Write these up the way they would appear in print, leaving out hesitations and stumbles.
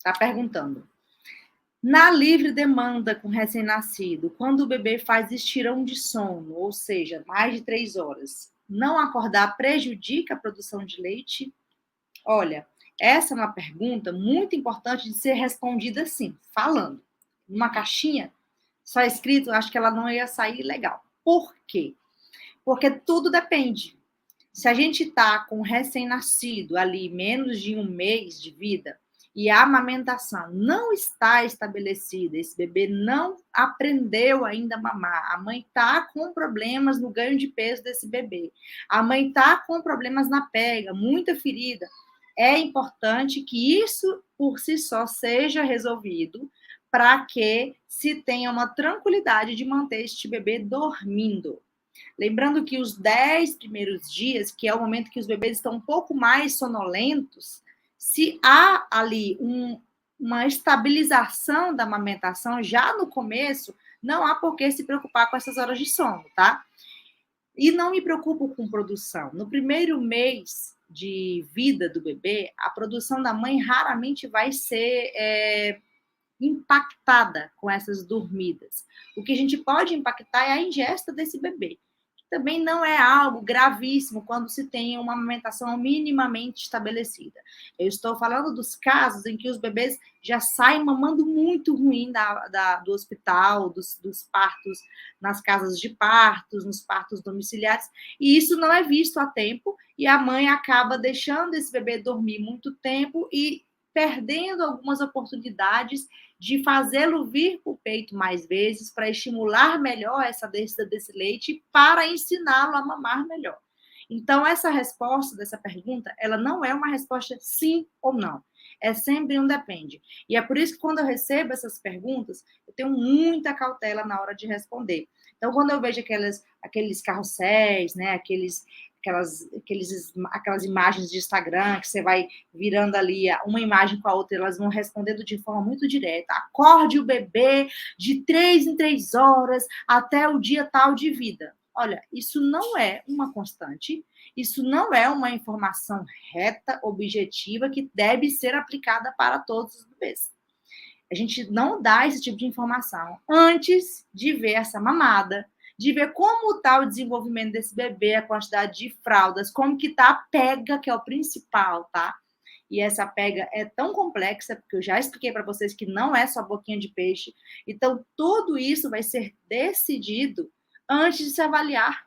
Está perguntando. Na livre demanda com recém-nascido, quando o bebê faz estirão de sono, ou seja, mais de 3 horas, não acordar prejudica a produção de leite? Olha, essa é uma pergunta muito importante de ser respondida assim, falando. Numa caixinha, só escrito, acho que ela não ia sair legal. Por quê? Porque tudo depende. Se a gente está com um recém-nascido ali, menos de 1 mês de vida, e a amamentação não está estabelecida, esse bebê não aprendeu ainda a mamar, a mãe está com problemas no ganho de peso desse bebê, a mãe está com problemas na pega, muita ferida, é importante que isso por si só seja resolvido para que se tenha uma tranquilidade de manter este bebê dormindo. Lembrando que os 10 primeiros dias, que é o momento que os bebês estão um pouco mais sonolentos, se há ali uma estabilização da amamentação já no começo, não há por que se preocupar com essas horas de sono, tá? E não me preocupo com produção. No primeiro mês de vida do bebê, a produção da mãe raramente vai ser impactada com essas dormidas. O que a gente pode impactar é a ingesta desse bebê. Também não é algo gravíssimo quando se tem uma amamentação minimamente estabelecida. Eu estou falando dos casos em que os bebês já saem mamando muito ruim do hospital, dos partos, nas casas de partos, nos partos domiciliares, e isso não é visto a tempo, e a mãe acaba deixando esse bebê dormir muito tempo e perdendo algumas oportunidades de fazê-lo vir para o peito mais vezes, para estimular melhor essa descida desse leite, para ensiná-lo a mamar melhor. Então, essa resposta dessa pergunta, ela não é uma resposta sim ou não. É sempre um depende. E é por isso que quando eu recebo essas perguntas, eu tenho muita cautela na hora de responder. Então, quando eu vejo aqueles carrosséis, né, aquelas imagens de Instagram que você vai virando ali uma imagem com a outra, elas vão respondendo de forma muito direta. Acorde o bebê de 3 em 3 horas até o dia tal de vida. Olha, isso não é uma constante, isso não é uma informação reta, objetiva, que deve ser aplicada para todos os bebês. A gente não dá esse tipo de informação antes de ver essa mamada, de ver como está o desenvolvimento desse bebê, a quantidade de fraldas, como que está a pega, que é o principal, tá? E essa pega é tão complexa, porque eu já expliquei para vocês que não é só boquinha de peixe. Então, tudo isso vai ser decidido antes de se avaliar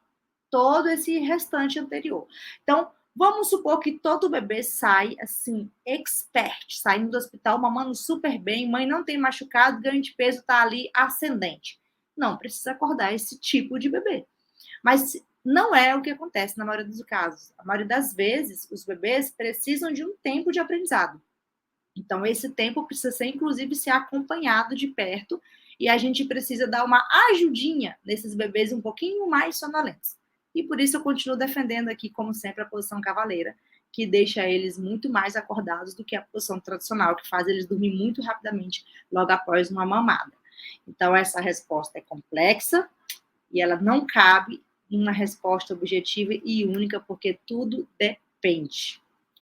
todo esse restante anterior. Então, vamos supor que todo bebê sai, assim, expert, saindo do hospital, mamando super bem, mãe não tem machucado, ganho de peso está ali ascendente. Não precisa acordar esse tipo de bebê. Mas não é o que acontece na maioria dos casos. A maioria das vezes, os bebês precisam de um tempo de aprendizado. Então, esse tempo precisa ser, inclusive, ser acompanhado de perto e a gente precisa dar uma ajudinha nesses bebês um pouquinho mais sonolentos. E por isso eu continuo defendendo aqui, como sempre, a posição cavaleira, que deixa eles muito mais acordados do que a posição tradicional, que faz eles dormir muito rapidamente logo após uma mamada. Então, essa resposta é complexa e ela não cabe em uma resposta objetiva e única, porque tudo depende.